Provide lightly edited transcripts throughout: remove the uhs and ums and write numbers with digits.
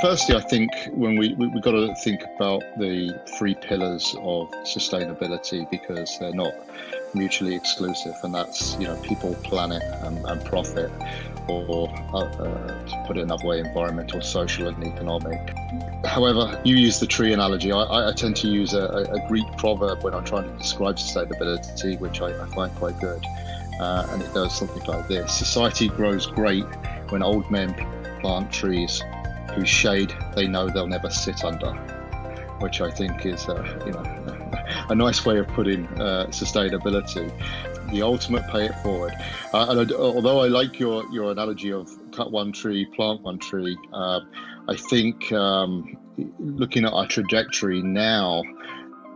Firstly, I think when we've got to think about the three pillars of sustainability because they're not mutually exclusive, and that's people, planet, and profit, or to put it another way, environmental, social, and economic. However, you use the tree analogy. I tend to use a Greek proverb when I'm trying to describe sustainability, which I find quite good, and it goes something like this: society grows great when old men plant trees whose shade they know they'll never sit under, which I think is a nice way of putting sustainability. The ultimate pay it forward. Although I like your analogy of cut one tree, plant one tree, I think looking at our trajectory now,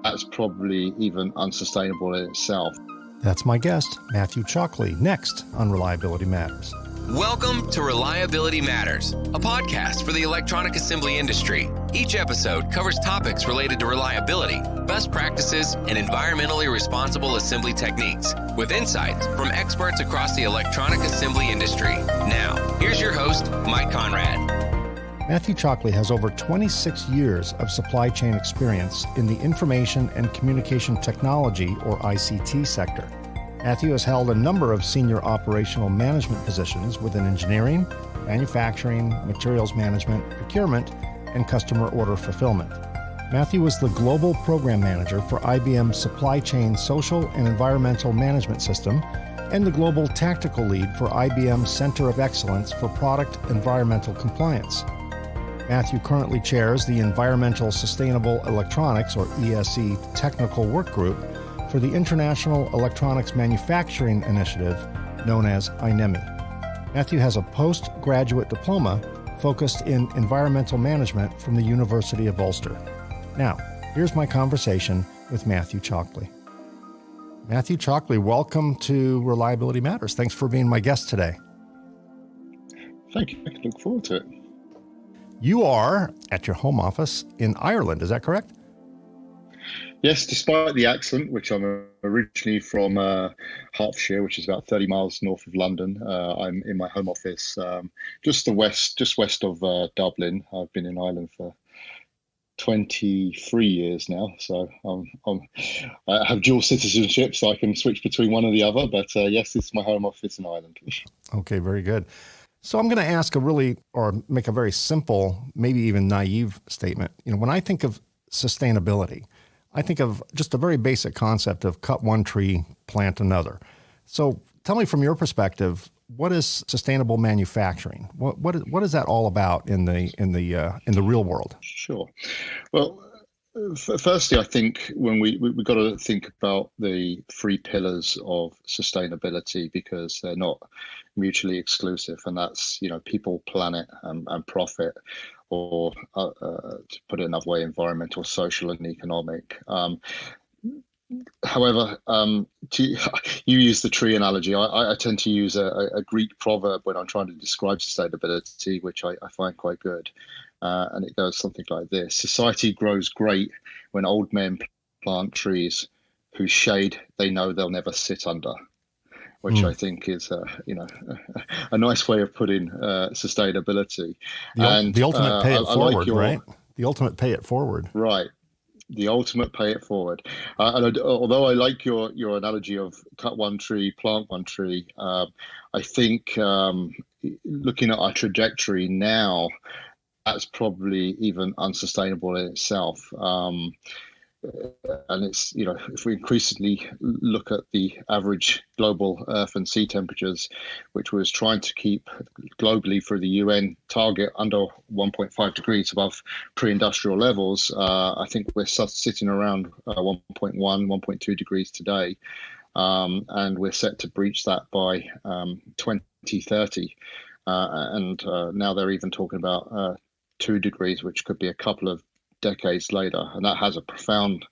that's probably even unsustainable in itself. That's my guest, Matthew Chalkley, next on Reliability Matters. Welcome to Reliability Matters, a podcast for the electronic assembly industry. Each episode covers topics related to reliability, best practices, and environmentally responsible assembly techniques, with insights from experts across the electronic assembly industry. Now, here's your host, Mike Conrad. Matthew Chalkley has over 26 years of supply chain experience in the information and communication technology, or ICT, sector. Matthew has held a number of senior operational management positions within engineering, manufacturing, materials management, procurement, and customer order fulfillment. Matthew was the global program manager for IBM's supply chain social and environmental management system and the global tactical lead for IBM's Center of Excellence for Product Environmental Compliance. Matthew currently chairs the Environmental Sustainable Electronics, or ESE, Technical Work Group for the International Electronics Manufacturing Initiative, known as iNEMI. Matthew has a postgraduate diploma focused in environmental management from the University of Ulster. Now, here's my conversation with Matthew Chalkley. Matthew Chalkley, welcome to Reliability Matters. Thanks for being my guest today. Thank you. I look forward to it. You are at your home office in Ireland, is that correct? Yes, despite the accent, which I'm originally from Hertfordshire, which is about 30 miles north of London. I'm in my home office just west of Dublin. I've been in Ireland for 23 years now, so I have dual citizenship, so I can switch between one or the other. But yes, this is my home office in Ireland. Okay, very good. So I'm going to ask make a very simple, maybe even naive statement. When I think of sustainability, I think of just a very basic concept of cut one tree, plant another. So tell me from your perspective, what is sustainable manufacturing? What is that all about in the real world? Sure. Well, firstly, I think when we've got to think about the three pillars of sustainability because they're not mutually exclusive, and that's people, planet, and profit, or to put it another way, environmental, social, and economic. However, you use the tree analogy. I tend to use a Greek proverb when I'm trying to describe sustainability, which I find quite good. And it goes something like this: society grows great when old men plant trees whose shade they know they'll never sit under, which I think is a nice way of putting sustainability. The ultimate pay it forward, right? The ultimate pay it forward. Right. The ultimate pay it forward. Although I like your analogy of cut one tree, plant one tree, I think looking at our trajectory now, that's probably even unsustainable in itself. And it's, if we increasingly look at the average global earth and sea temperatures, which was trying to keep globally for the UN target under 1.5 degrees above pre-industrial levels, I think we're sitting around 1.1, 1.2 degrees today. And we're set to breach that by 2030. And now they're even talking about 2 degrees, which could be a couple of decades later, and that has a profound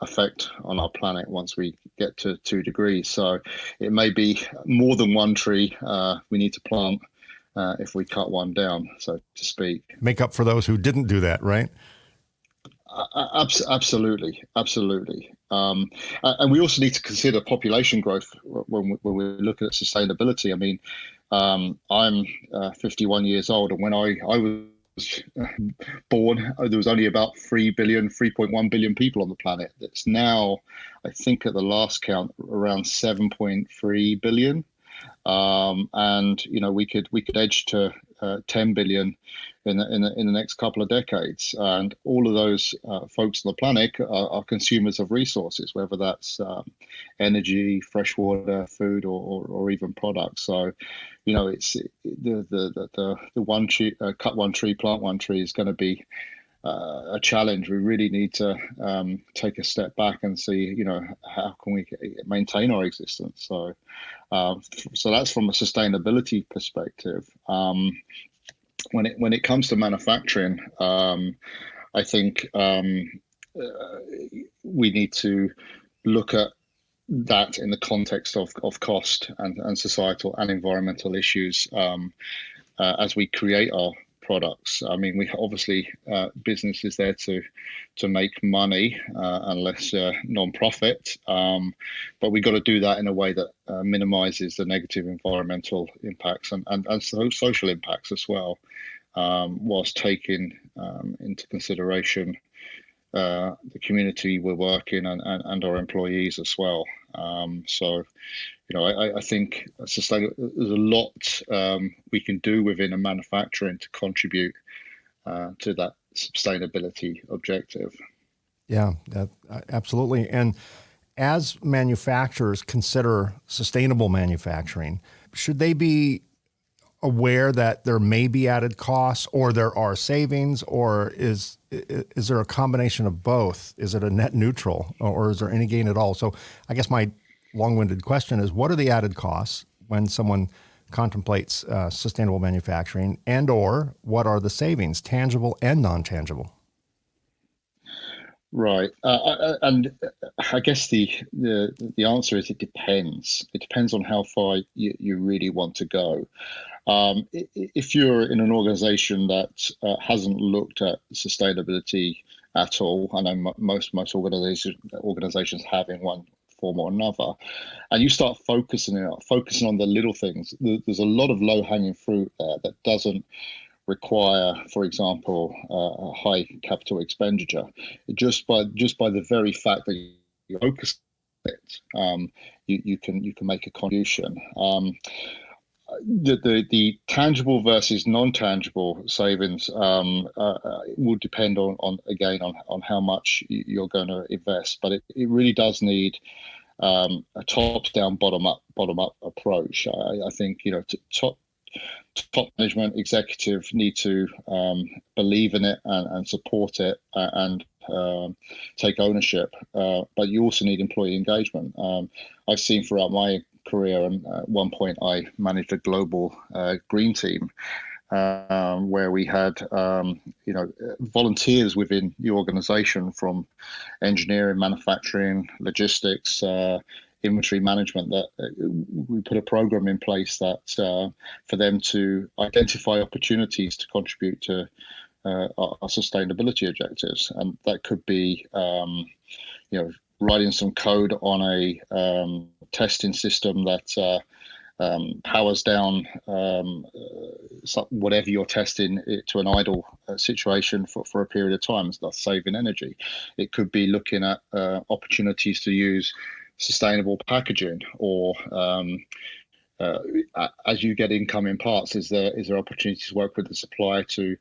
effect on our planet once we get to 2 degrees. So it may be more than one tree we need to plant if we cut one down, so to speak. Make up for those who didn't do that, right? Absolutely. And we also need to consider population growth when we look at sustainability. I mean, I'm 51 years old, and when I was born, there was only about 3.1 billion people on the planet. It's now, I think at the last count, around 7.3 billion. And we could edge to 10 billion in the next couple of decades, and all of those folks on the planet are consumers of resources, whether that's energy, fresh water, food, or even products. So, it's the one tree, cut one tree, plant one tree is going to be a challenge. We really need to take a step back and see, how can we maintain our existence. So that's from a sustainability perspective. When it comes to manufacturing, I think we need to look at that in the context of cost and societal and environmental issues as we create our products. I mean, we obviously business is there to make money unless non-profit, but we got to do that in a way that minimizes the negative environmental impacts and social impacts as well, whilst taking into consideration the community we're working and our employees as well. So, I think there's a lot we can do within a manufacturing to contribute to that sustainability objective. Yeah, absolutely. And as manufacturers consider sustainable manufacturing, should they be aware that there may be added costs or there are savings, or is there a combination of both? Is it a net neutral, or is there any gain at all? So I guess my long-winded question is, what are the added costs when someone contemplates sustainable manufacturing, and or what are the savings, tangible and non-tangible? Right, and I guess the answer is it depends. It depends on how far you really want to go. If you're in an organization that hasn't looked at sustainability at all, I know most organizations have in one form or another, and you start focusing on the little things, there's a lot of low-hanging fruit there that doesn't require, for example, a high capital expenditure. Just by the very fact that you focus on it, you can make a contribution. The tangible versus non-tangible savings will depend on how much you're going to invest, but it really does need a top-down, bottom-up approach. I think top management executive need to believe in it and support it and take ownership, but you also need employee engagement. I've seen throughout my career, and at one point I managed a global green team where we had volunteers within the organization from engineering, manufacturing, logistics, inventory management, that we put a program in place that for them to identify opportunities to contribute to our sustainability objectives. And that could be writing some code on a testing system that powers down whatever you're testing to an idle situation for a period of time. That's saving energy. It could be looking at opportunities to use sustainable packaging, or as you get incoming parts, is there opportunity to work with the supplier to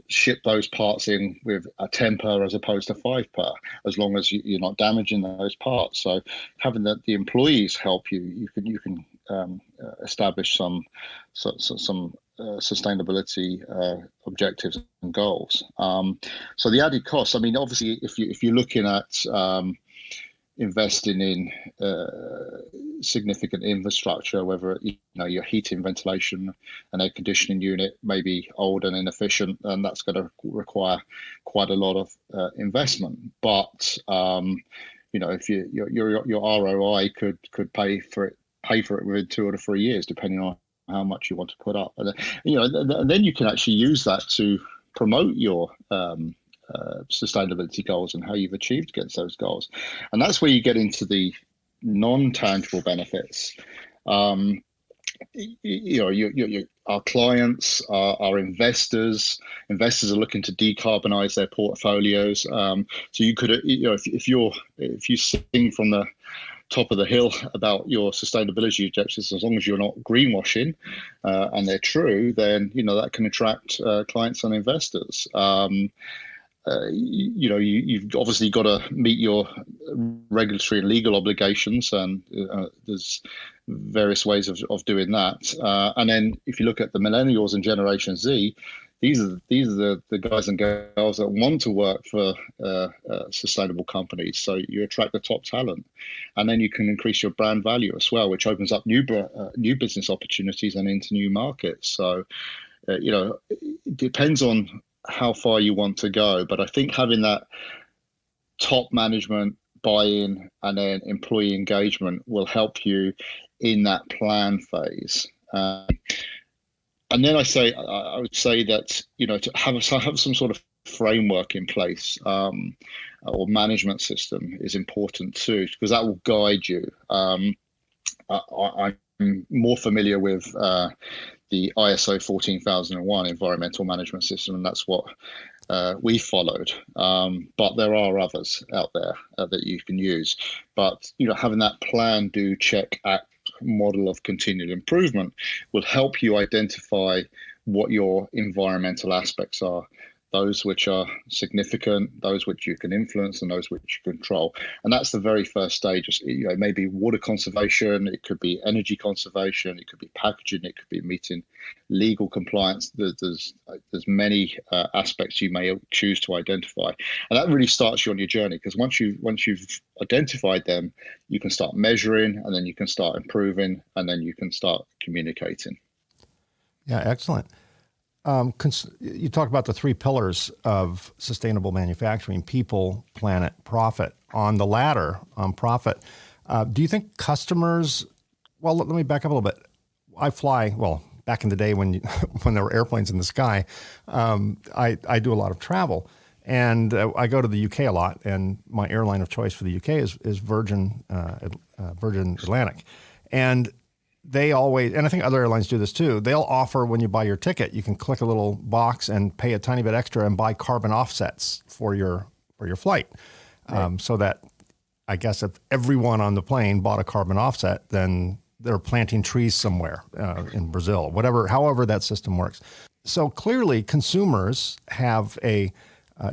ship those parts in with a 10 per as opposed to 5 per, as long as you're not damaging those parts. So having the employees help you can establish some sustainability objectives and goals. So the added costs, I mean, obviously if you're looking at investing in significant infrastructure, whether your heating, ventilation and air conditioning unit may be old and inefficient, and that's going to require quite a lot of investment. But if your ROI could pay for it within 2 or 3 years, depending on how much you want to put up. And then you can actually use that to promote your sustainability goals and how you've achieved against those goals. And that's where you get into the non-tangible benefits. You're our clients, our investors. Investors are looking to decarbonize their portfolios. So you could, if you sing from the top of the hill about your sustainability objectives, as long as you're not greenwashing and they're true, then that can attract clients and investors. You've obviously got to meet your regulatory and legal obligations, and there's various ways of doing that. And then if you look at the millennials and Generation Z, these are the guys and girls that want to work for sustainable companies. So you attract the top talent, and then you can increase your brand value as well, which opens up new business opportunities and into new markets. So it depends on how far you want to go, but I think having that top management buy-in and then employee engagement will help you in that plan phase. And then I would say that to have some sort of framework in place or management system is important too, because that will guide you. I'm more familiar with the ISO 14001 environmental management system, and that's what we followed. But there are others out there that you can use. But having that plan, do, check, act model of continual improvement will help you identify what your environmental aspects are, those which are significant, those which you can influence, and those which you control. And that's the very first stage. It may be water conservation, it could be energy conservation, it could be packaging, it could be meeting legal compliance. There's many aspects you may choose to identify, and that really starts you on your journey, because once you've identified them, you can start measuring, and then you can start improving, and then you can start communicating. Yeah, excellent. You talk about the three pillars of sustainable manufacturing: people, planet, profit. On the latter, on profit, do you think customers, well, let me back up a little bit. I fly, well, back in the day when there were airplanes in the sky, I do a lot of travel. And I go to the UK a lot, and my airline of choice for the UK is Virgin Atlantic. And they always, and I think other airlines do this too, they'll offer, when you buy your ticket, you can click a little box and pay a tiny bit extra and buy carbon offsets for your flight. Right. So that, I guess, if everyone on the plane bought a carbon offset, then they're planting trees somewhere in Brazil, however that system works. So clearly consumers have a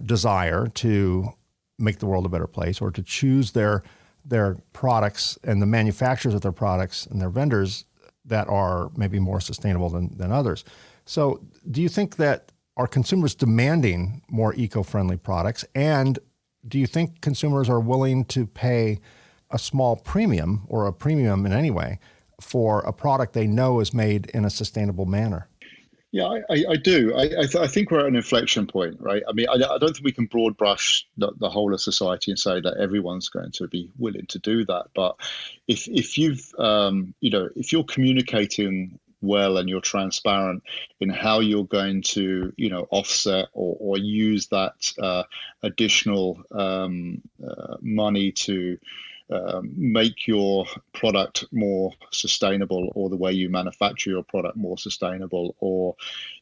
desire to make the world a better place, or to choose their products and the manufacturers of their products and their vendors that are maybe more sustainable than others. So do you think that are consumers demanding more eco-friendly products? And do you think consumers are willing to pay a small premium, or a premium in any way, for a product they know is made in a sustainable manner? Yeah, I do. I think we're at an inflection point, right? I mean, I don't think we can broad brush the whole of society and say that everyone's going to be willing to do that. But if you're communicating well and you're transparent in how you're going to, offset or use that additional money to make your product more sustainable, or the way you manufacture your product more sustainable, or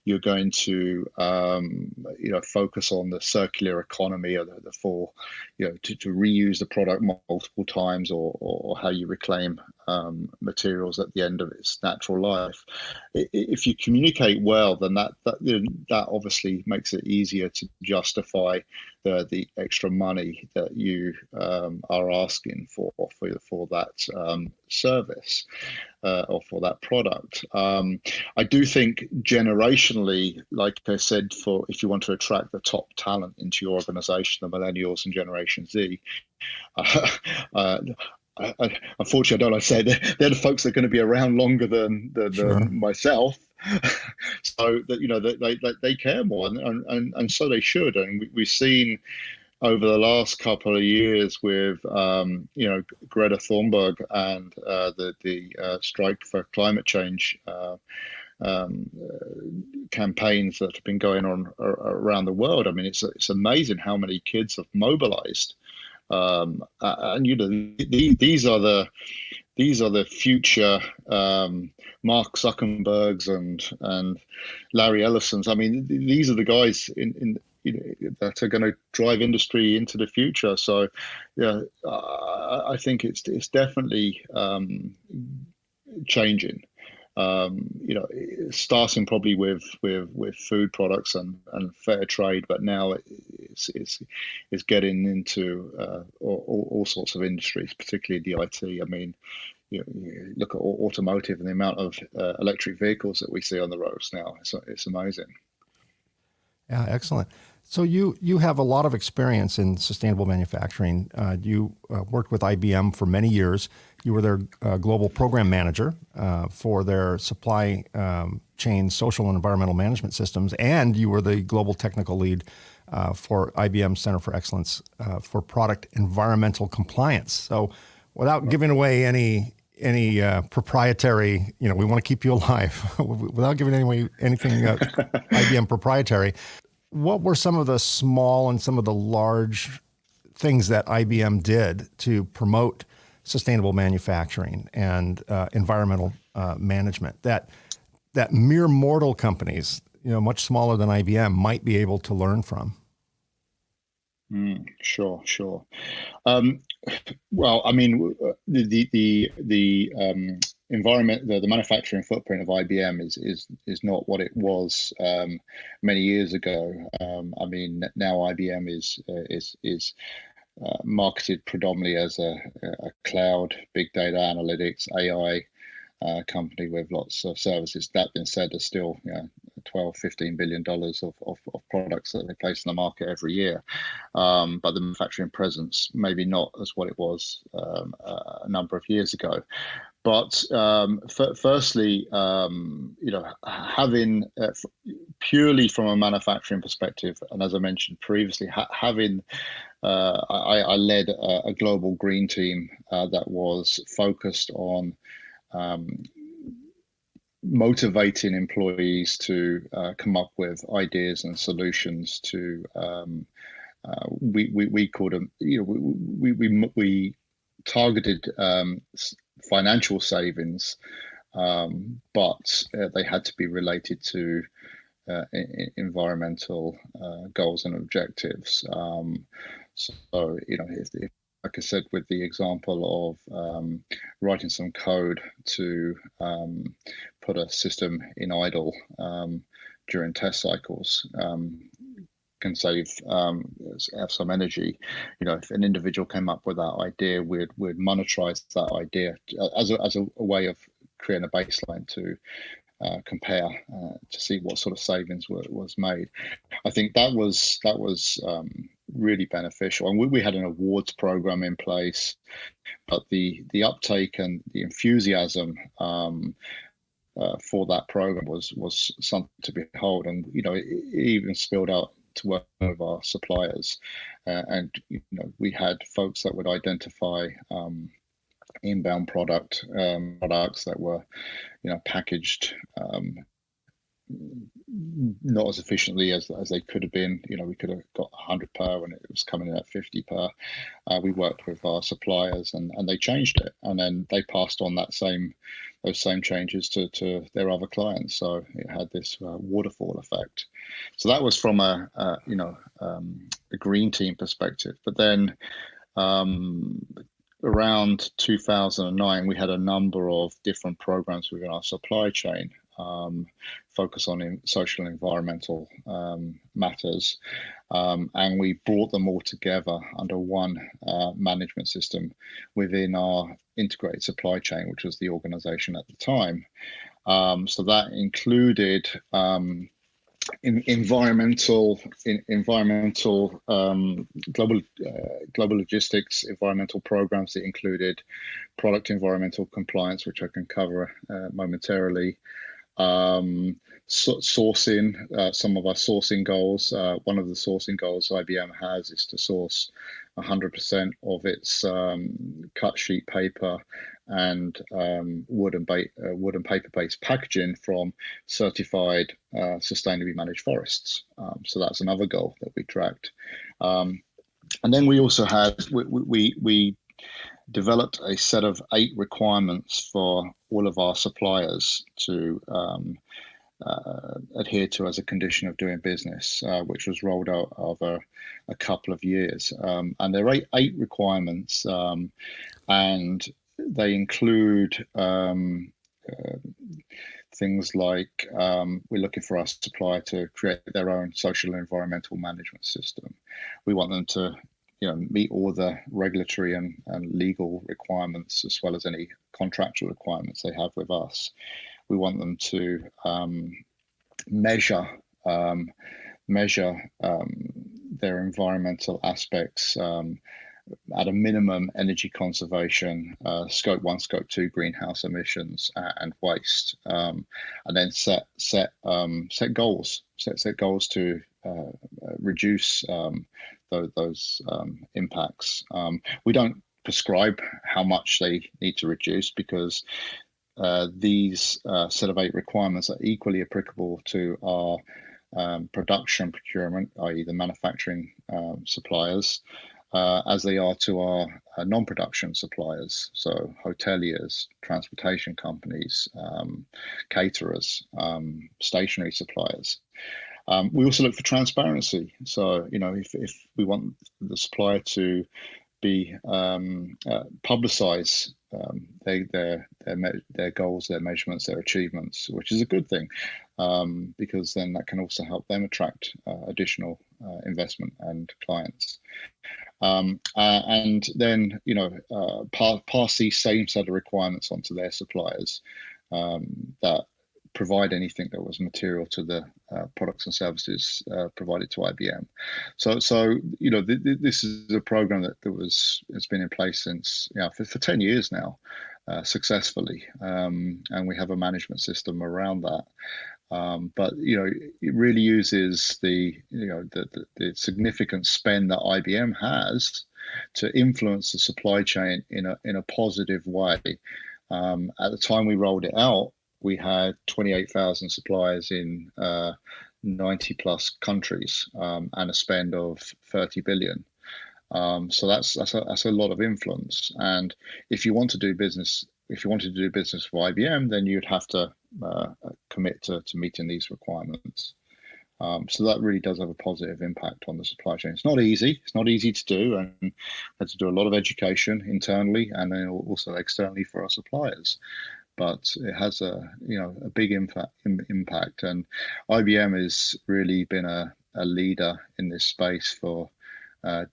you're going to focus on the circular economy, or the full, to reuse the product multiple times, or how you reclaim materials at the end of its natural life. If you communicate well, then that obviously makes it easier to justify the extra money that you are asking for that service or for that product. I do think generationally, like I said, if you want to attract the top talent into your organization, the millennials and Generation Z, unfortunately, I don't like to say they're the folks that are going to be around longer than Sure. myself. So that they care more, and so they should. And we've seen over the last couple of years with Greta Thunberg and the strike for climate change campaigns that have been going on around the world. I mean, it's amazing how many kids have mobilized. And these are these are the future Mark Zuckerbergs and Larry Ellisons. I mean, these are the guys in that are going to drive industry into the future. So, yeah, I think it's definitely changing. Starting probably with food products and fair trade, but now it's getting into all sorts of industries, particularly the IT. I mean, you look at automotive and the amount of electric vehicles that we see on the roads now. It's amazing. Yeah, excellent. So you have a lot of experience in sustainable manufacturing. You worked with IBM for many years. You were their global program manager for their supply chain social and environmental management systems, and you were the global technical lead for IBM Center for Excellence for Product Environmental Compliance. So without giving away any proprietary, we want to keep you alive, without giving away anything IBM proprietary, what were some of the small and some of the large things that IBM did to promote sustainable manufacturing and environmental management that mere mortal companies, much smaller than IBM, might be able to learn from? Sure. Well, I mean, the environment, the manufacturing footprint of IBM is not what it was many years ago. I mean, now IBM is marketed predominantly as a cloud, big data analytics, AI company with lots of services. That being said, there's still 12-15 billion dollars of products that they place in the market every year, but the manufacturing presence maybe not as what it was a number of years ago. But firstly, having purely from a manufacturing perspective, and as I mentioned previously, having I led a global green team that was focused on motivating employees to come up with ideas and solutions to we called them, we targeted financial savings, but they had to be related to environmental goals and objectives. So, if like I said, with the example of writing some code to put a system in idle during test cycles, can save have some energy. If an individual came up with that idea, we'd monetize that idea as a way of creating a baseline to compare to see what sort of savings was made. I think that was really beneficial, and we had an awards program in place, but the uptake and the enthusiasm for that program was something to behold, and it even spilled out to work with our suppliers, and we had folks that would identify inbound products that were packaged not as efficiently as they could have been. We could have got 100 per when it was coming in at 50 per. We worked with our suppliers and they changed it, and then they passed on those same changes to their other clients. So it had this waterfall effect. So that was from a green team perspective. But then around 2009, we had a number of different programs within our supply chain, focus on social and environmental matters, and we brought them all together under one management system within our integrated supply chain, which was the organization at the time. So that included environmental global logistics, environmental programs that included product environmental compliance, which I can cover momentarily. Sourcing, some of our sourcing goals. One of the sourcing goals IBM has is to source 100% of its cut sheet paper and wood and paper-based packaging from certified sustainably managed forests. So that's another goal that we tracked. And then we also had we developed a set of 8 requirements for all of our suppliers to adhere to as a condition of doing business, which was rolled out over a couple of years. And there are eight requirements, and they include things like we're looking for our supplier to create their own social and environmental management system. We want them to meet all the regulatory and legal requirements, as well as any contractual requirements they have with us. We want them to measure their environmental aspects at a minimum: energy conservation, scope 1, scope 2 greenhouse emissions, and waste, and then set goals to reduce those impacts. We don't prescribe how much they need to reduce, because these set of 8 requirements are equally applicable to our production procurement, i.e. the manufacturing suppliers, as they are to our non-production suppliers, so hoteliers, transportation companies, caterers, stationery suppliers. We also look for transparency. So, if we want the supplier to be publicize their goals, their measurements, their achievements, which is a good thing, because then that can also help them attract additional investment and clients. And then pass these same set of requirements onto their suppliers that provide anything that was material to the products and services provided to IBM. So this is a program it's been in place since for 10 years now, successfully, and we have a management system around that. But it really uses the significant spend that IBM has to influence the supply chain in a positive way. At the time we rolled it out, we had 28,000 suppliers in 90 plus countries, and a spend of 30 billion. So that's a lot of influence. And if you wanted to do business with IBM, then you'd have to commit to meeting these requirements. So that really does have a positive impact on the supply chain. It's not easy. It's not easy to do, and we had to do a lot of education internally and then also externally for our suppliers. But it has a big impact, and IBM has really been a leader in this space for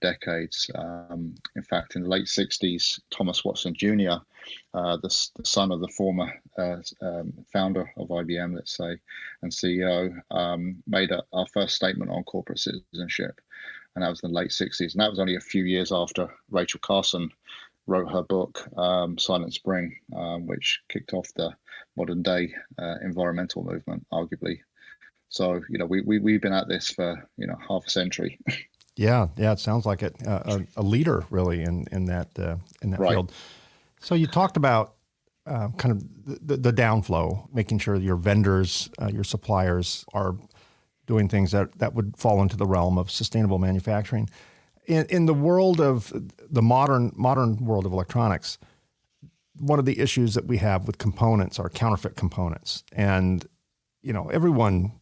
decades. In fact, in the late 60s, Thomas Watson Jr., the son of the former founder of IBM, let's say, and CEO, made our first statement on corporate citizenship, and that was in the late 60s, and that was only a few years after Rachel Carson wrote her book, Silent Spring, which kicked off the modern day environmental movement, arguably. So, we've been at this for, half a century. Yeah, it sounds like it. A leader, really, in that right. field. So you talked about kind of the downflow, making sure your vendors, your suppliers are doing things that would fall into the realm of sustainable manufacturing. In the world of the modern world of electronics, one of the issues that we have with components are counterfeit components. And, everyone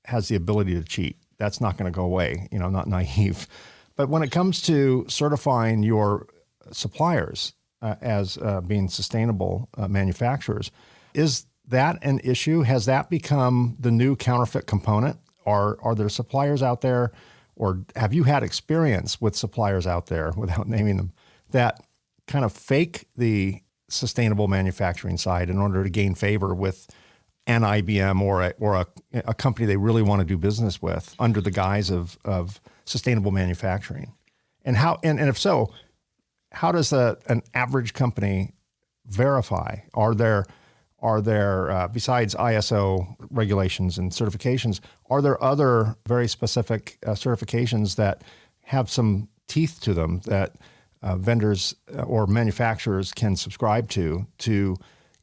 has the ability to cheat. That's not going to go away, not naive. But when it comes to certifying your suppliers as being sustainable manufacturers, is that an issue? Has that become the new counterfeit component? Are there suppliers out there, or have you had experience with suppliers out there, without naming them, that kind of fake the sustainable manufacturing side in order to gain favor with an IBM or a company they really want to do business with under the guise of sustainable manufacturing? And if so, how does an average company verify? Are there besides ISO regulations and certifications, are there other very specific certifications that have some teeth to them that vendors or manufacturers can subscribe to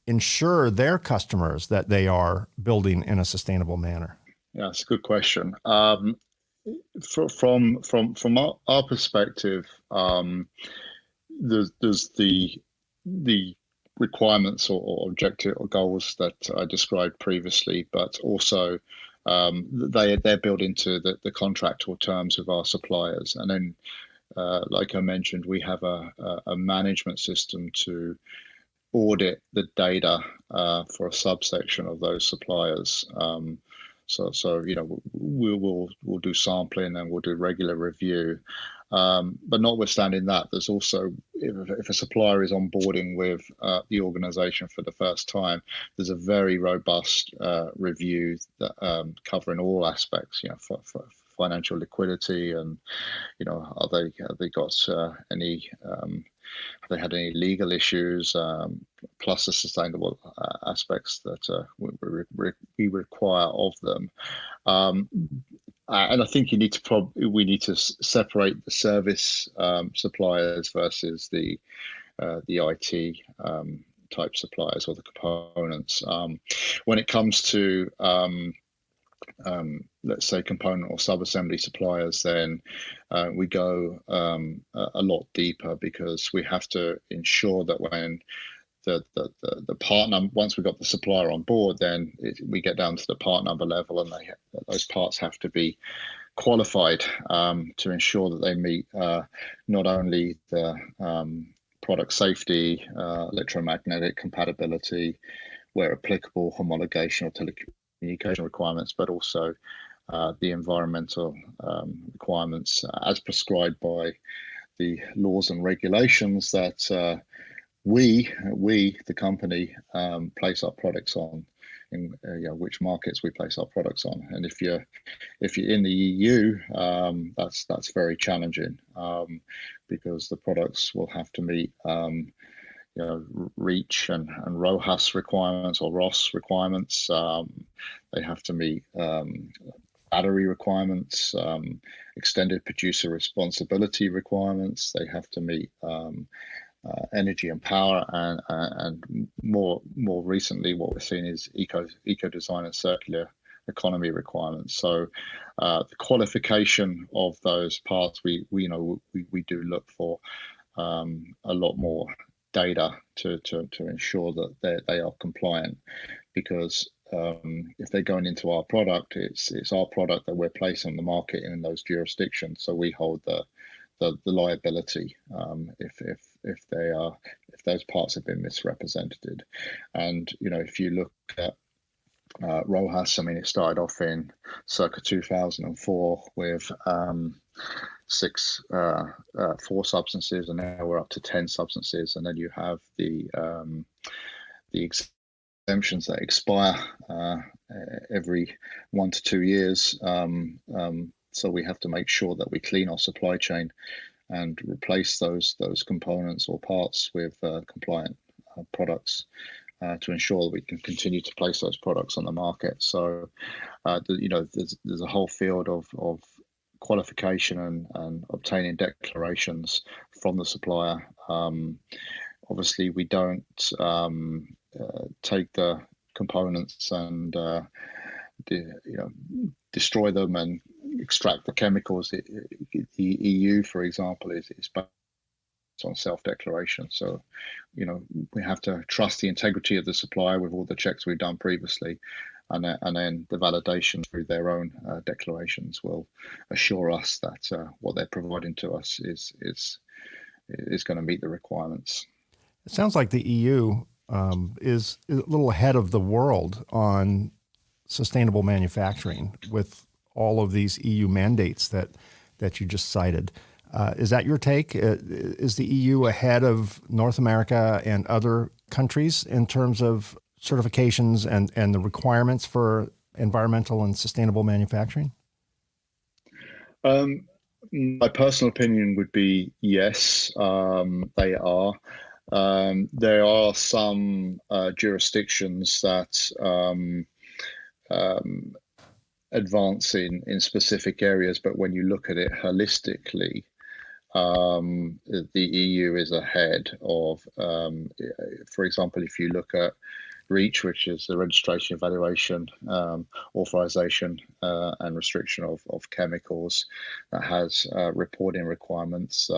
ensure their customers that they are building in a sustainable manner? Yeah, that's a good question. From our perspective, there's the requirements or objective or goals that I described previously, but also they're built into the contract or terms of our suppliers. And then, like I mentioned, we have a management system to audit the data for a subsection of those suppliers. So we'll do sampling and we'll do regular review. But notwithstanding that, there's also, if a supplier is onboarding with the organization for the first time, there's a very robust review that covering all aspects, for financial liquidity and, have they got any, have they had any legal issues, plus the sustainable aspects that we require of them. And I think we need to separate the service suppliers versus the IT type suppliers or the components. When it comes to let's say component or sub-assembly suppliers, then we go a lot deeper, because we have to ensure that when the part number, once we've got the supplier on board, then we get down to the part number level, and those parts have to be qualified to ensure that they meet not only the product safety, electromagnetic compatibility, where applicable, homologation or telecommunication requirements, but also the environmental requirements as prescribed by the laws and regulations that we, the company, place our products on, in which markets we place our products on. And if you're in the EU, that's very challenging, because the products will have to meet REACH and RoHS requirements, or ROS requirements. They have to meet battery requirements, extended producer responsibility requirements. They have to meet energy and power, and more recently, what we're seeing is eco design and circular economy requirements. So the qualification of those parts, we do look for a lot more data to ensure that they are compliant, because if they're going into our product, it's our product that we're placing on the market in those jurisdictions, so we hold the liability if those parts have been misrepresented. And if you look at RoHS, I mean, it started off in circa 2004 with 4 substances, and now we're up to 10 substances. And then you have the exemptions that expire every 1 to 2 years. So we have to make sure that we clean our supply chain and replace those components or parts with compliant products to ensure that we can continue to place those products on the market. So there's a whole field of qualification and obtaining declarations from the supplier. Obviously, we don't take the components and destroy them and extract the chemicals. The EU, for example, is based on self-declaration. So, we have to trust the integrity of the supplier with all the checks we've done previously, and then the validation through their own declarations will assure us that what they're providing to us is going to meet the requirements. It sounds like the EU is a little ahead of the world on sustainable manufacturing with all of these EU mandates that you just cited. Is that your take? Is the EU ahead of North America and other countries in terms of certifications and the requirements for environmental and sustainable manufacturing? My personal opinion would be yes, they are. There are some jurisdictions that advance in specific areas, but when you look at it holistically, the EU is ahead of, for example, if you look at REACH, which is the registration, evaluation, authorization, and restriction of chemicals, that has reporting requirements.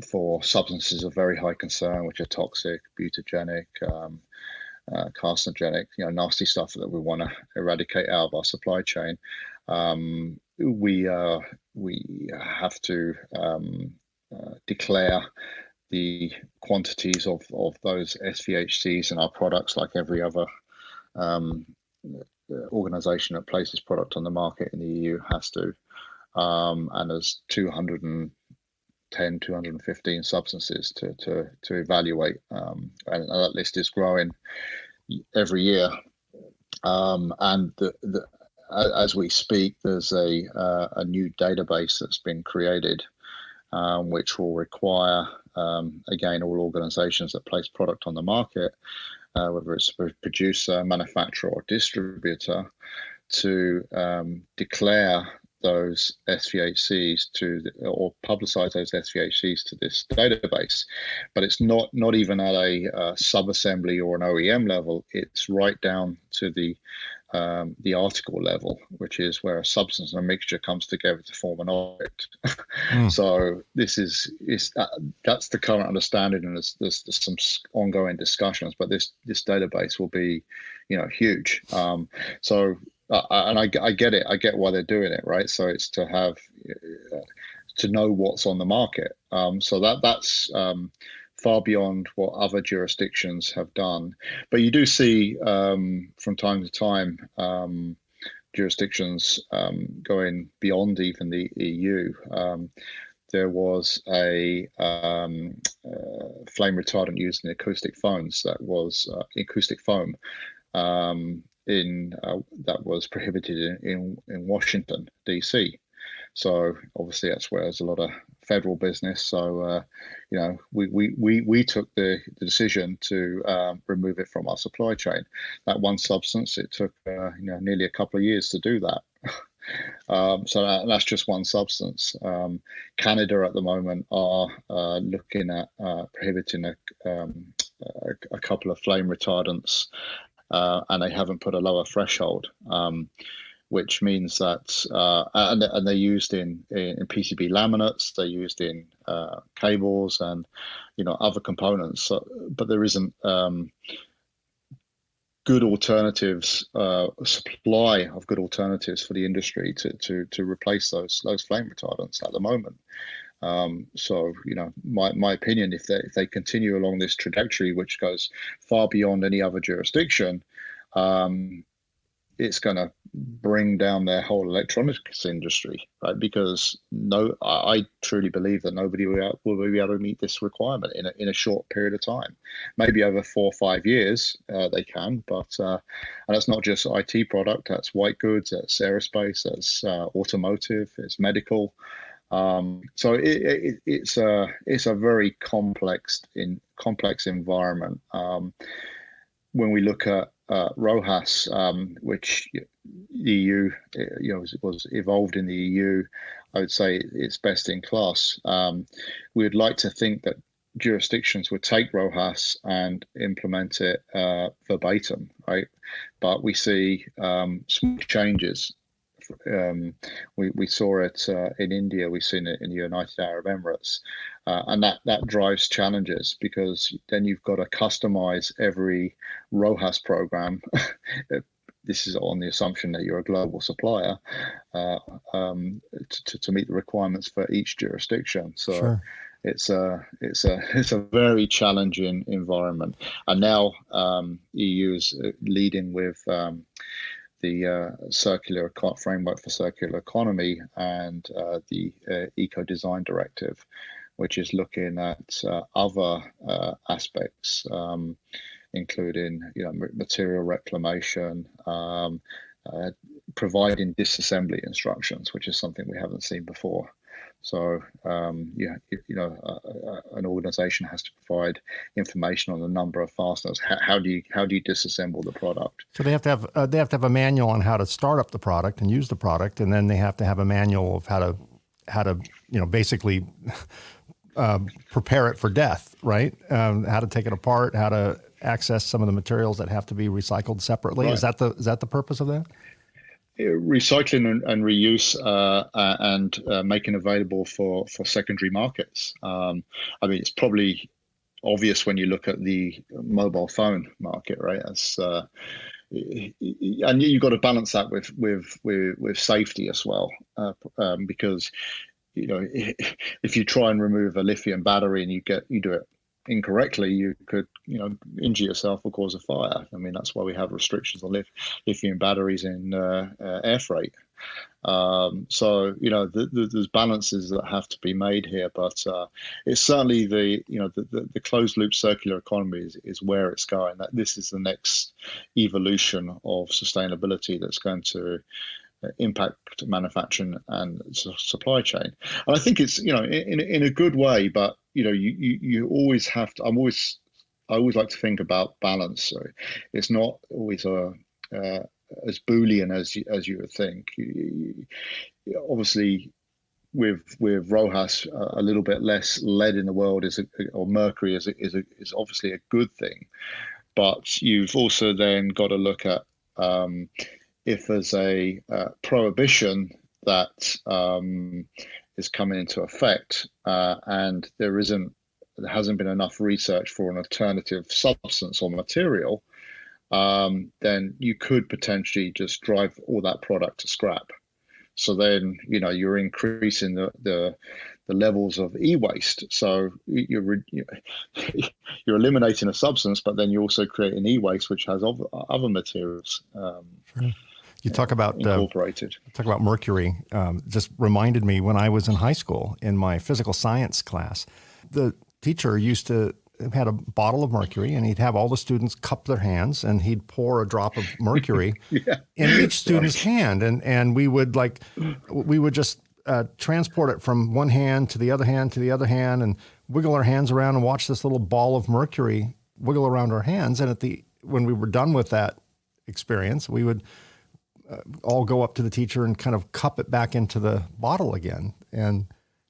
for substances of very high concern, which are toxic, mutagenic, carcinogenic, nasty stuff that we want to eradicate out of our supply chain. We have to declare the quantities of those SVHCs in our products, like every other organization that places product on the market in the EU has to. And there's 215 substances to evaluate, and that list is growing every year. And as we speak, there's a new database that's been created, which will require, again, all organizations that place product on the market, whether it's a producer, manufacturer, or distributor, to declare those SVHCs or publicize those SVHCs to this database. But it's not even at a sub-assembly or an OEM level. It's right down to the article level, which is where a substance and a mixture comes together to form an object. So that's the current understanding, and there's some ongoing discussions. But this database will be, huge. And I get it. I get why they're doing it, right? So it's to have to know what's on the market. So that's far beyond what other jurisdictions have done. But you do see from time to time jurisdictions going beyond even the EU. There was a flame retardant used in acoustic phones that was acoustic foam. That was prohibited in Washington, D.C. So obviously that's where there's a lot of federal business. So we took the decision to remove it from our supply chain. That one substance, it took nearly a couple of years to do that. So that's just one substance. Canada at the moment are looking at prohibiting a couple of flame retardants. And they haven't put a lower threshold, which means that, and they're used in PCB laminates, they're used in cables and other components. So, but there isn't good alternatives, supply of good alternatives for the industry to replace those flame retardants at the moment. So my opinion, if they continue along this trajectory, which goes far beyond any other jurisdiction, it's going to bring down their whole electronics industry, right? Because I truly believe that nobody will be able to meet this requirement in a short period of time. Maybe over 4 or 5 years they can, but and that's not just IT product. That's white goods. That's aerospace. That's automotive. It's medical. So it's a very complex environment. When we look at RoHS, which EU was evolved in the EU, I would say it's best in class. We would like to think that jurisdictions would take RoHS and implement it verbatim, right? But we see small changes. We saw it in India, we've seen it in the United Arab Emirates, and that drives challenges, because then you've got to customize every RoHS program. This is on the assumption that you're a global supplier to meet the requirements for each jurisdiction. So sure. It's a very challenging environment, and now EU is leading with the circular framework for circular economy and the Eco Design Directive, which is looking at other aspects, including material reclamation, providing disassembly instructions, which is something we haven't seen before. So an organization has to provide information on the number of fasteners. How do you disassemble the product? So they have to have a manual on how to start up the product and use the product, and then they have to have a manual of how to basically prepare it for death, right? How to take it apart, how to access some of the materials that have to be recycled separately. Right. Is that the purpose of that? recycling and reuse and making available for secondary markets. I mean, it's probably obvious when you look at the mobile phone market, right? As and you've got to balance that with safety as well, because if you try and remove a lithium battery and you do it incorrectly, you could injure yourself or cause a fire. I mean, that's why we have restrictions on lithium batteries in air freight. So there's balances that have to be made here, but it's certainly the closed loop circular economy is where it's going. That this is the next evolution of sustainability that's going to impact manufacturing and supply chain. And I think it's in a good way, but you always have to. I always like to think about balance. So it's not always as Boolean as you would think. Obviously, with RoHS, a little bit less lead in the world or mercury is obviously a good thing. But you've also then got to look at if there's a prohibition that is coming into effect, and there hasn't been enough research for an alternative substance or material, then you could potentially just drive all that product to scrap. So then you're increasing the levels of e-waste. So you're eliminating a substance, but then you also create an e-waste which has other materials. Sure. You talk about incorporated. Talk about mercury. Just reminded me when I was in high school in my physical science class, the teacher used to had a bottle of mercury, and he'd have all the students cup their hands, and he'd pour a drop of mercury in each student's hand, and we would just transport it from one hand to the other hand to the other hand, and wiggle our hands around and watch this little ball of mercury wiggle around our hands. And when we were done with that experience, we would all go up to the teacher and kind of cup it back into the bottle again. And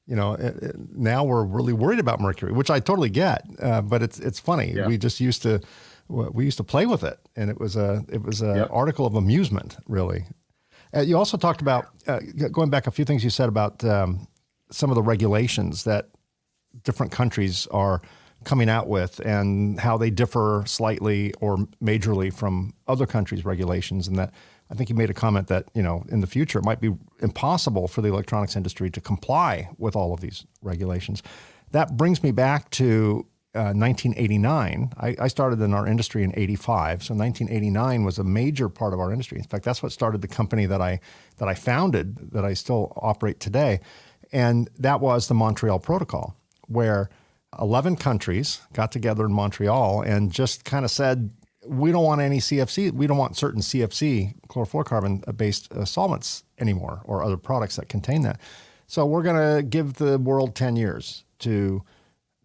now we're really worried about mercury, which I totally get, but it's funny. Yeah. We used to play with it, and it was an article of amusement, really. You also talked about going back a few things you said about some of the regulations that different countries are coming out with and how they differ slightly or majorly from other countries' regulations, and that I think you made a comment that, in the future, it might be impossible for the electronics industry to comply with all of these regulations. That brings me back to 1989. I started in our industry in 85. So 1989 was a major part of our industry. In fact, that's what started the company that I founded, that I still operate today. And that was the Montreal Protocol, where 11 countries got together in Montreal and just kind of said, we don't want any CFC. We don't want certain CFC, chlorofluorocarbon-based solvents anymore, or other products that contain that. So we're going to give the world 10 years to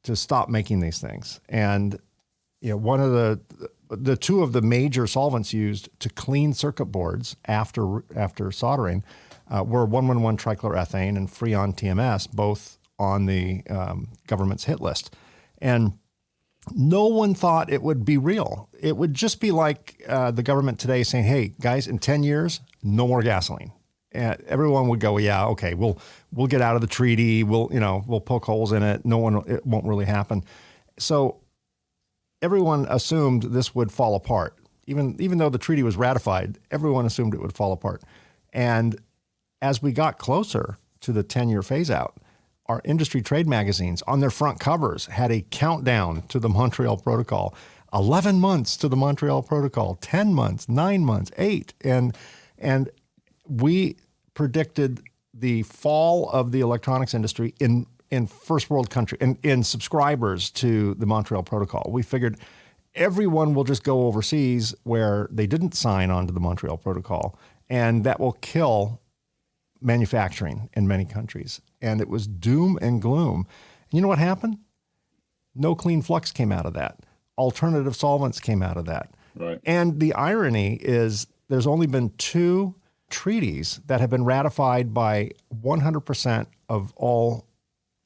stop making these things. And one of the two of the major solvents used to clean circuit boards after soldering were 1,1,1-trichloroethane and Freon TMS, both on the government's hit list. And no one thought it would be real. It would just be like the government today saying, hey, guys, in 10 years, no more gasoline. And everyone would go, yeah, okay, we'll get out of the treaty. We'll poke holes in it. It won't really happen. So everyone assumed this would fall apart. Even though the treaty was ratified, everyone assumed it would fall apart. And as we got closer to the 10-year phase out, our industry trade magazines on their front covers had a countdown to the Montreal Protocol, 11 months to the Montreal Protocol, 10 months, 9 months, 8. And we predicted the fall of the electronics industry in first world country, in subscribers to the Montreal Protocol. We figured everyone will just go overseas where they didn't sign on to the Montreal Protocol, and that will kill manufacturing in many countries. And it was doom and gloom. And you know what happened? No clean flux came out of that. Alternative solvents came out of that. Right. And the irony is there's only been 2 treaties that have been ratified by 100% of all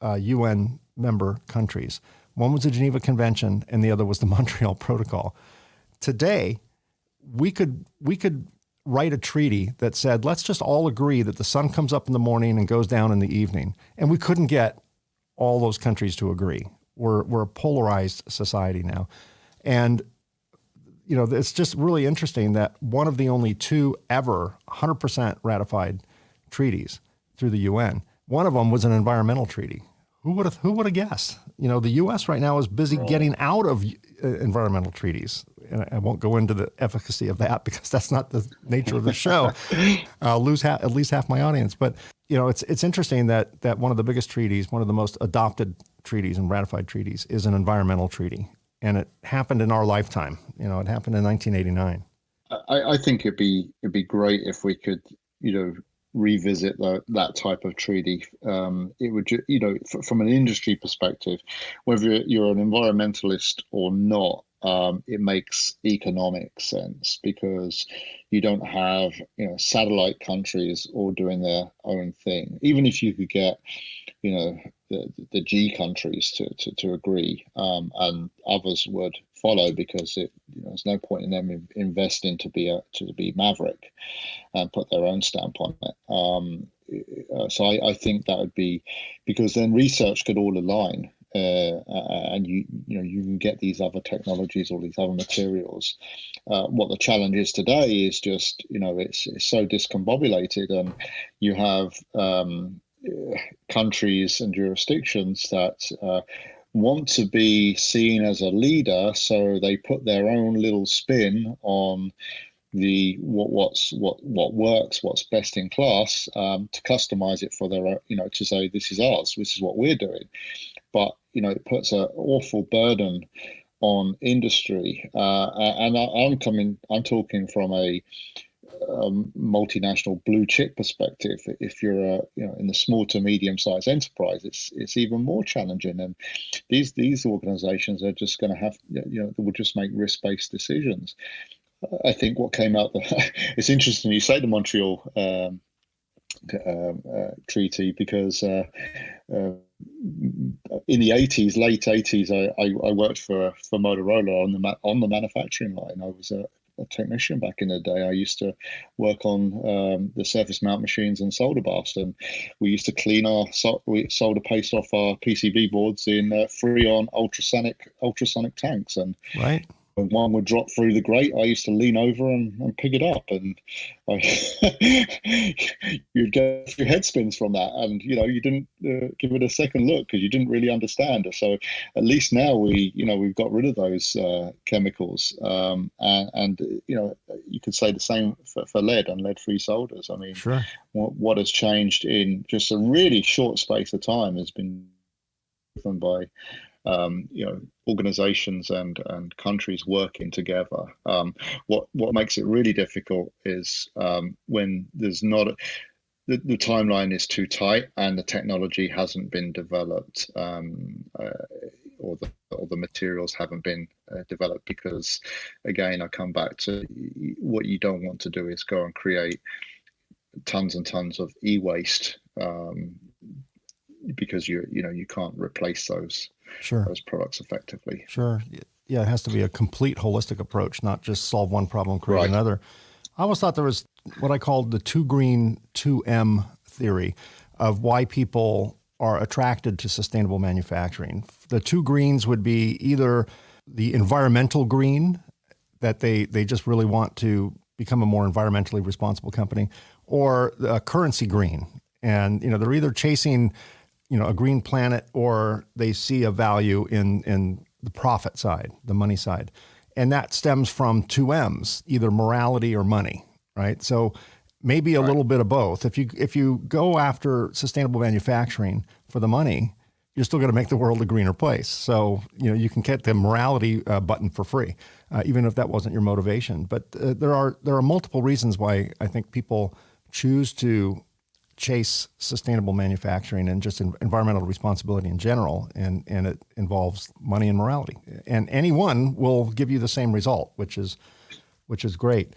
UN member countries. One was the Geneva Convention, and the other was the Montreal Protocol. Today, we could write a treaty that said, let's just all agree that the sun comes up in the morning and goes down in the evening. And we couldn't get all those countries to agree. We're a polarized society now. And, it's just really interesting that one of the only two ever 100% ratified treaties through the UN, one of them was an environmental treaty. Who would have guessed? The U.S. right now is busy getting out of environmental treaties. And I won't go into the efficacy of that because that's not the nature of the show. I'll lose at least half my audience. But, it's interesting that one of the biggest treaties, one of the most adopted treaties and ratified treaties is an environmental treaty. And it happened in our lifetime. It happened in 1989. I think it'd be great if we could, revisit that type of treaty. It would, from an industry perspective, whether you're an environmentalist or not, it makes economic sense because you don't have, satellite countries all doing their own thing. Even if you could get, the G countries to agree, and others would follow because there's no point in them investing to be maverick and put their own stamp on it. So I think that would be, because then research could all align, and you can get these other technologies or these other materials. What the challenge is today is just it's so discombobulated, and you have countries and jurisdictions that want to be seen as a leader, so they put their own little spin on the what works, what's best in class, to customize it for their to say this is ours, this is what we're doing. But it puts an awful burden on industry, and I'm talking from a multinational blue chip perspective. If you're in the small to medium sized enterprise, it's even more challenging, and these organizations are just going to have they will just make risk-based decisions. I think what came out it's interesting you say the Montreal treaty, because in the late 80s, I worked for Motorola on the manufacturing line. I was a technician back in the day. I used to work on the surface mount machines and solder baths, and we used to clean our solder paste off our PCB boards in Freon ultrasonic tanks. And right. when one would drop through the grate, I used to lean over and pick it up, and you'd get a few head spins from that, and you didn't give it a second look because you didn't really understand. So at least now we've got rid of those chemicals, and you could say the same for lead and lead-free solders. I mean, sure. What has changed in just a really short space of time has been driven by organizations and countries working together. What makes it really difficult is when there's not the timeline is too tight and the technology hasn't been developed, or the materials haven't been developed, because again I come back to what you don't want to do is go and create tons and tons of e-waste, because you can't replace those products effectively. Sure. Yeah, it has to be a complete holistic approach, not just solve one problem, create another. I always thought there was what I called the 2 green, 2M theory of why people are attracted to sustainable manufacturing. The 2 greens would be either the environmental green, that they just really want to become a more environmentally responsible company, or the currency green. And, they're either chasing a green planet, or they see a value in the profit side, the money side. And that stems from 2 M's, either morality or money, right? So maybe a little bit of both. If you go after sustainable manufacturing for the money, you're still going to make the world a greener place. So, you can get the morality button for free, even if that wasn't your motivation. But there are multiple reasons why I think people choose to chase sustainable manufacturing and just environmental responsibility in general, and it involves money and morality. And any one will give you the same result, which is great.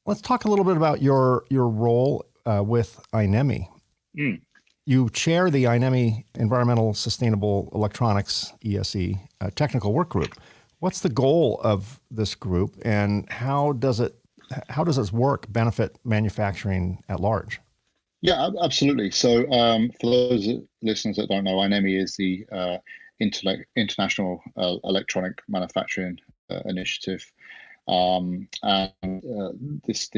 Let's talk a little bit about your role with iNEMI. You chair the iNEMI Environmental Sustainable Electronics ESE technical work group. What's the goal of this group, and how does it how does this work benefit manufacturing at large? Yeah, absolutely. So for those listeners that don't know, iNEMI is the International Electronic Manufacturing Initiative. This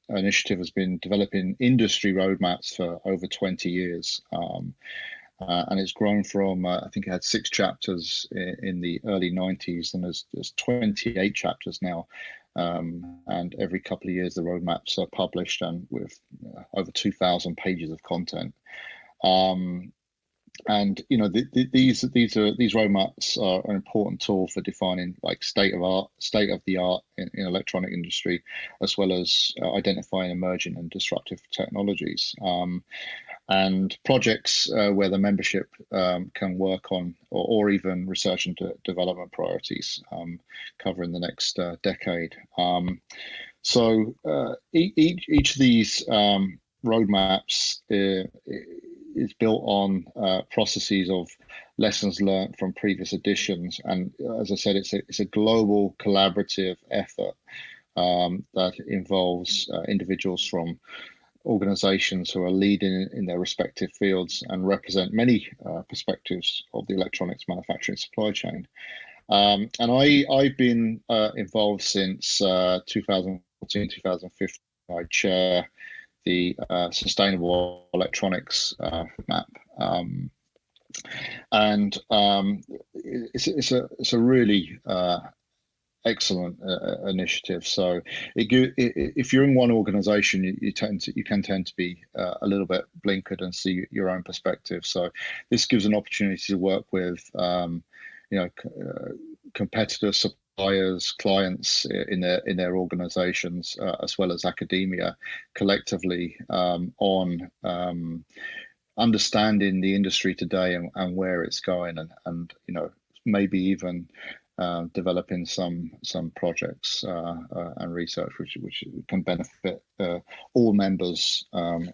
initiative has been developing industry roadmaps for over 20 years. And it's grown from, I think it had 6 chapters in the early 90s, and there's 28 chapters now. And every couple of years, the roadmaps are published, and with over 2,000 pages of content. And these roadmaps are an important tool for defining like state of the art in electronic industry, as well as identifying emerging and disruptive technologies. And projects where the membership can work on, or even research and development priorities covering the next decade. So each of these roadmaps is built on processes of lessons learned from previous editions, and as I said, it's a global collaborative effort that involves individuals from organizations who are leading in their respective fields and represent many perspectives of the electronics manufacturing supply chain. And I've been involved since 2014, 2015. I chair the Sustainable Electronics map. And it's a really excellent initiative. So if you're in one organization, you can tend to be a little bit blinkered and see your own perspective. So this gives an opportunity to work with competitors, suppliers, clients in their organizations, as well as academia collectively on understanding the industry today and where it's going, and maybe even developing some projects and research which can benefit all members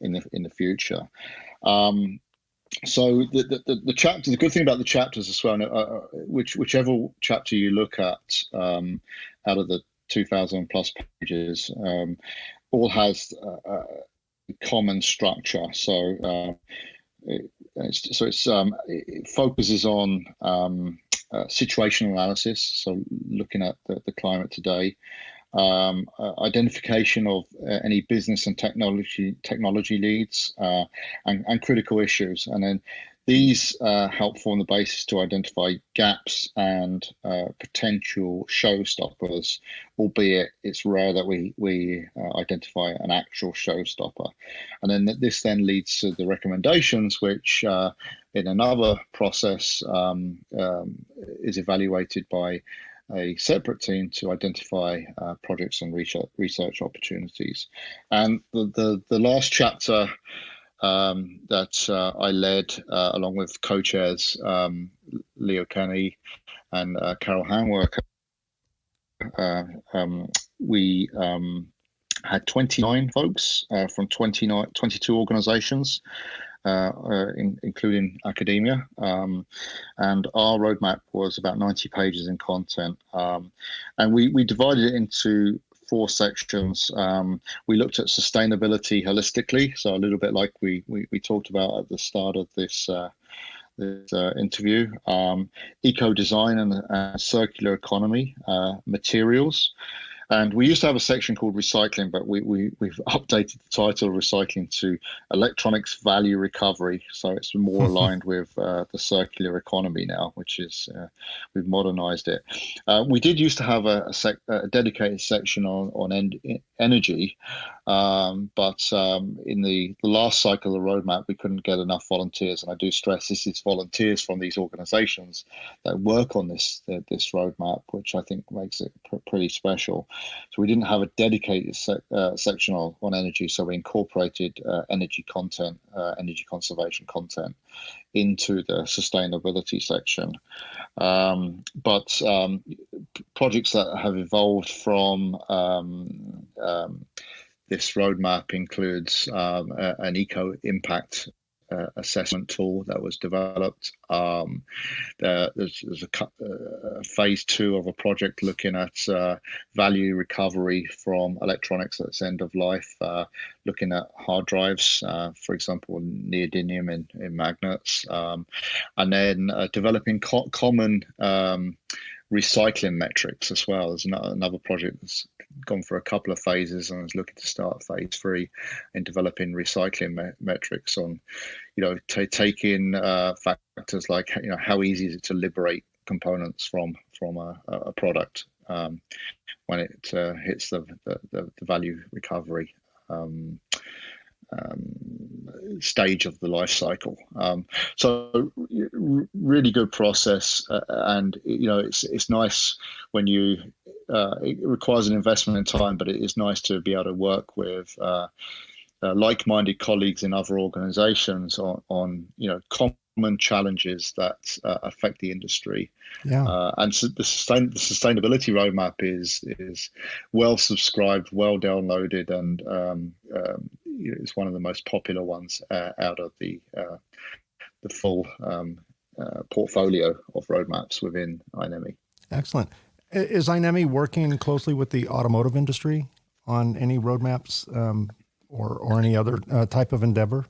in the future. So the chapter, the good thing about the chapters as well, whichever chapter you look at out of the 2,000 plus pages, all has a common structure. So it focuses on situational analysis, so looking at the climate today, identification of any business and technology leads, and critical issues, and then these help form the basis to identify gaps and potential showstoppers, albeit it's rare that we identify an actual showstopper. And then this then leads to the recommendations, which in another process is evaluated by a separate team to identify projects and research opportunities. And the last chapter that I led, along with co-chairs Leo Kenny and Carol Hanworker, we had 29 folks from 22 organizations, including academia, and our roadmap was about 90 pages in content, and we divided it into 4 sections. We looked at sustainability holistically, so a little bit like we talked about at the start of this interview, eco-design and circular economy, materials. And we used to have a section called recycling, but we've updated the title of recycling to electronics value recovery. So it's more aligned with the circular economy now, which is, we've modernized it. We did used to have a dedicated section on energy, but in the last cycle of the roadmap, we couldn't get enough volunteers. And I do stress this is volunteers from these organizations that work on this roadmap, which I think makes it pretty special. So we didn't have a dedicated section on energy, so we incorporated energy content, energy conservation content into the sustainability section. But projects that have evolved from this roadmap includes an eco impact assessment tool that was developed. There's a phase 2 of a project looking at value recovery from electronics at its end of life, looking at hard drives, for example, neodymium in magnets, and then developing common recycling metrics as well. There's another project that's gone for a couple of phases and is looking to start phase 3 in developing recycling metrics on, taking factors like, how easy is it to liberate components from a product when it hits the value recovery stage of the life cycle. So really good process, and it's nice when it requires an investment in time, but it is nice to be able to work with like-minded colleagues in other organizations on common challenges that affect the industry. And so the sustainability roadmap is well subscribed, well downloaded, and it's one of the most popular ones out of the full portfolio of roadmaps within iNEMI. Excellent. Is iNEMI working closely with the automotive industry on any roadmaps or any other type of endeavor?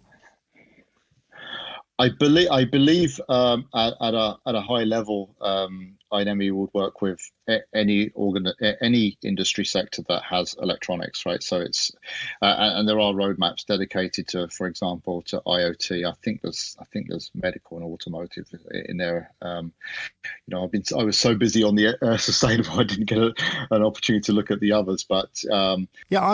I believe at a high level, iNEMI would work with any industry sector that has electronics, right? So it's and there are roadmaps dedicated to, for example, to IoT. I think there's medical and automotive in there. I was so busy on the sustainable, I didn't get an opportunity to look at the others. But on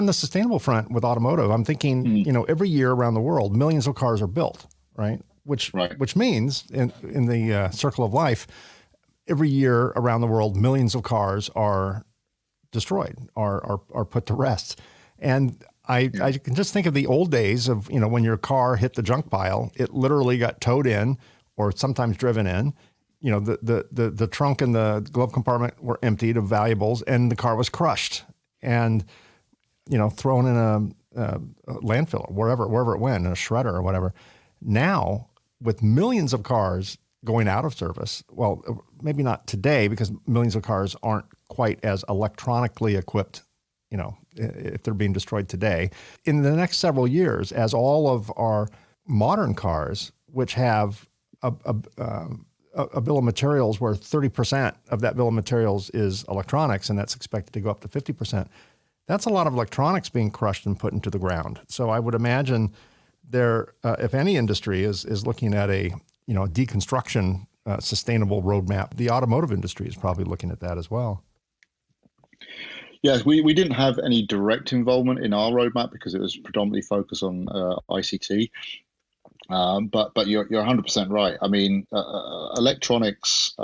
the sustainable front with automotive, I'm thinking, every year around the world, millions of cars are built, right? Which means in the circle of life, every year around the world, millions of cars are destroyed, are put to rest. And I can just think of the old days of, when your car hit the junk pile, it literally got towed in or sometimes driven in. The trunk and the glove compartment were emptied of valuables and the car was crushed and, thrown in a landfill, wherever it went, in a shredder or whatever. Now, with millions of cars going out of service, well, maybe not today because millions of cars aren't quite as electronically equipped, if they're being destroyed today. In the next several years, as all of our modern cars, which have a bill of materials where 30% of that bill of materials is electronics, and that's expected to go up to 50%, that's a lot of electronics being crushed and put into the ground. So I would imagine there, if any industry is looking at a deconstruction sustainable roadmap, the automotive industry is probably looking at that as well. Yes, we didn't have any direct involvement in our roadmap because it was predominantly focused on ICT. But you're 100% right. I mean, electronics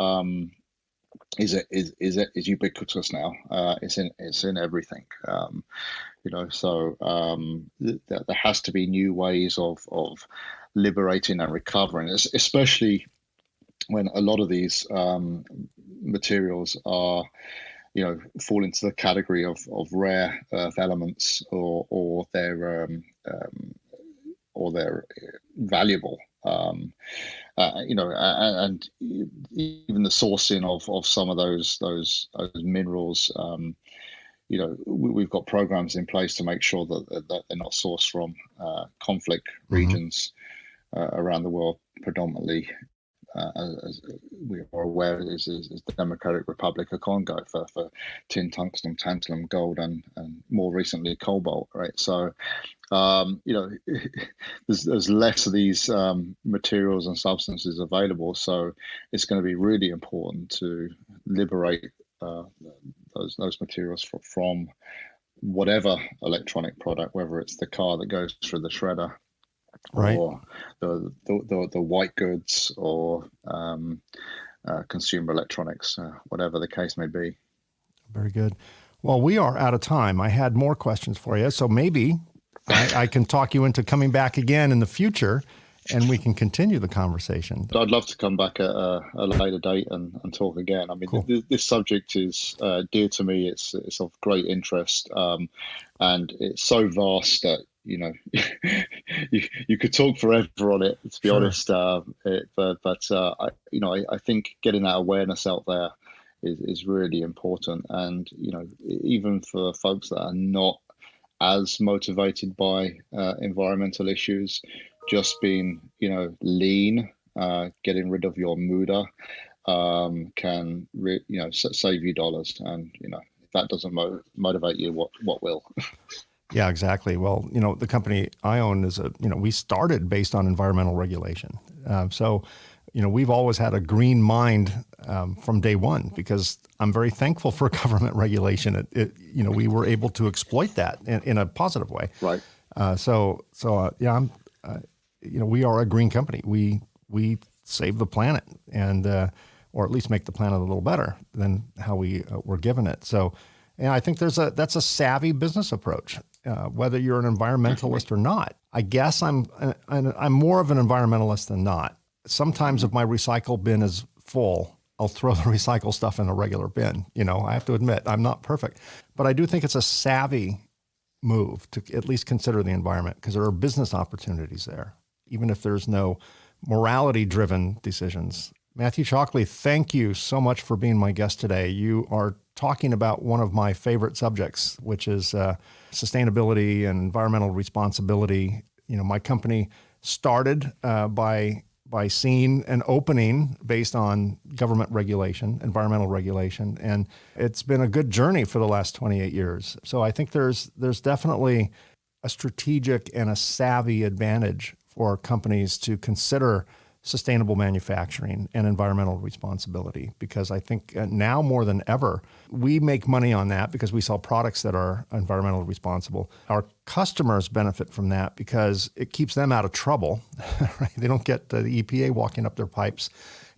is ubiquitous now. It's in everything. So there has to be new ways of liberating and recovering, especially when a lot of these materials are, fall into the category of rare earth elements or they're valuable. And even the sourcing of some of those minerals. We've got programs in place to make sure that they're not sourced from conflict regions around the world, predominantly, as we are aware, is the Democratic Republic of Congo for tin, tungsten, tantalum, gold, and more recently cobalt. Right, so there's less of these materials and substances available, so it's going to be really important to liberate those materials from whatever electronic product, whether it's the car that goes through the shredder, right, or the white goods, or consumer electronics, whatever the case may be. Very good. Well, we are out of time. I had more questions for you, so maybe I can talk you into coming back again in the future and we can continue the conversation. I'd love to come back at a later date and talk again. I mean, cool. This subject is dear to me. It's of great interest, and it's so vast that you could talk forever on it, to be Sure. honest. I think getting that awareness out there is really important. And, even for folks that are not as motivated by environmental issues, just being, lean, getting rid of your muda, can save you dollars. And, if that doesn't motivate you, what will? Yeah, exactly. Well, the company I own is we started based on environmental regulation. So we've always had a green mind from day one, because I'm very thankful for government regulation. We were able to exploit that in a positive way. Right. We are a green company. We save the planet, and or at least make the planet a little better than how we were given it. So, I think that's a savvy business approach. Whether you're an environmentalist or not. I guess I'm more of an environmentalist than not. Sometimes if my recycle bin is full, I'll throw the recycle stuff in a regular bin. I have to admit, I'm not perfect. But I do think it's a savvy move to at least consider the environment, because there are business opportunities there, even if there's no morality-driven decisions. Matthew Chalkley, thank you so much for being my guest today. You are talking about one of my favorite subjects, which is sustainability and environmental responsibility. My company started by seeing an opening based on government regulation, environmental regulation, and it's been a good journey for the last 28 years. So I think there's definitely a strategic and a savvy advantage for companies to consider sustainable manufacturing and environmental responsibility, because I think now more than ever, we make money on that because we sell products that are environmentally responsible. Our customers benefit from that because it keeps them out of trouble. Right? They don't get the EPA walking up their pipes.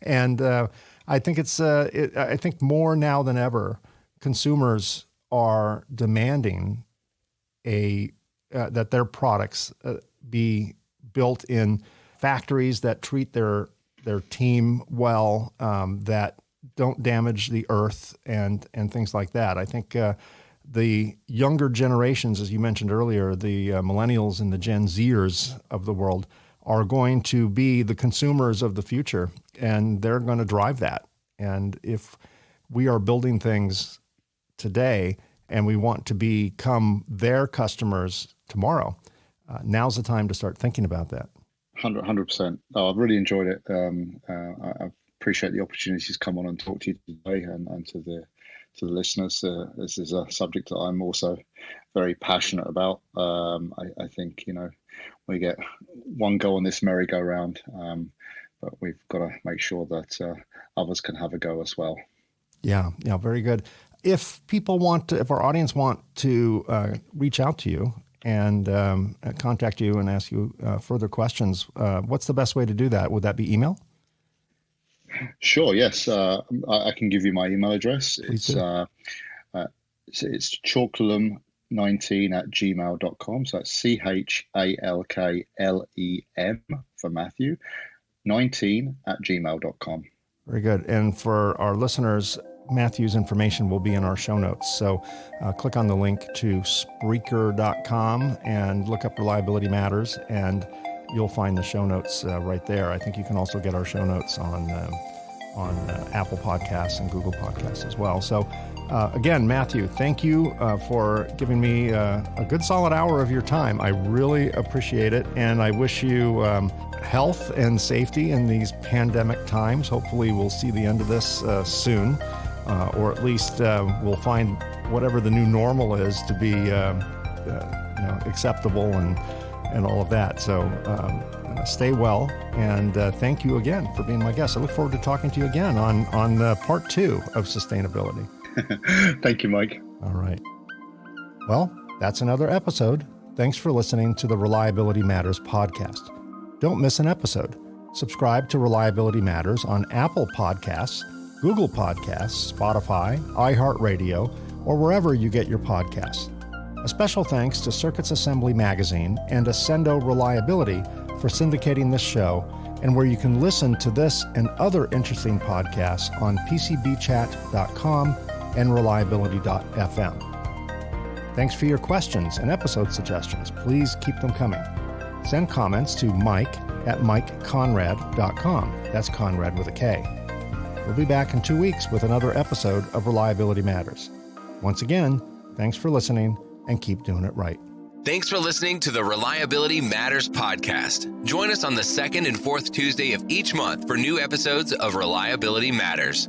And I think I think more now than ever, consumers are demanding that their products be built in factories that treat their team well, that don't damage the earth and things like that. I think the younger generations, as you mentioned earlier, the millennials and the Gen Zers of the world are going to be the consumers of the future, and they're going to drive that. And if we are building things today and we want to become their customers tomorrow, now's the time to start thinking about that. 100%. I've really enjoyed it. I appreciate the opportunity to come on and talk to you today, and to the listeners. This is a subject that I'm also very passionate about. I think we get one go on this merry-go-round, but we've got to make sure that others can have a go as well. Yeah, very good. If our audience want to reach out to you and contact you and ask you further questions, what's the best way to do that? Would that be email? Sure, yes. I can give you my email address. Please It's chalklem19@gmail.com. So that's CHALKLEM for Matthew, 19@gmail.com. Very good. And for our listeners, Matthew's information will be in our show notes. So click on the link to Spreaker.com and look up Reliability Matters, and you'll find the show notes right there. I think you can also get our show notes on Apple Podcasts and Google Podcasts as well. So again, Matthew, thank you for giving me a good solid hour of your time. I really appreciate it, and I wish you health and safety in these pandemic times. Hopefully we'll see the end of this soon. Or at least we'll find whatever the new normal is to be acceptable and all of that. So stay well, and thank you again for being my guest. I look forward to talking to you again on part 2 of sustainability. Thank you, Mike. All right. Well, that's another episode. Thanks for listening to the Reliability Matters podcast. Don't miss an episode. Subscribe to Reliability Matters on Apple Podcasts, Google Podcasts, Spotify, iHeartRadio, or wherever you get your podcasts. A special thanks to Circuits Assembly Magazine and Ascendo Reliability for syndicating this show, and where you can listen to this and other interesting podcasts on PCBchat.com and reliability.fm. Thanks for your questions and episode suggestions. Please keep them coming. Send comments to mike@mikeconrad.com. That's Conrad with a K. We'll be back in 2 weeks with another episode of Reliability Matters. Once again, thanks for listening and keep doing it right. Thanks for listening to the Reliability Matters podcast. Join us on the second and fourth Tuesday of each month for new episodes of Reliability Matters.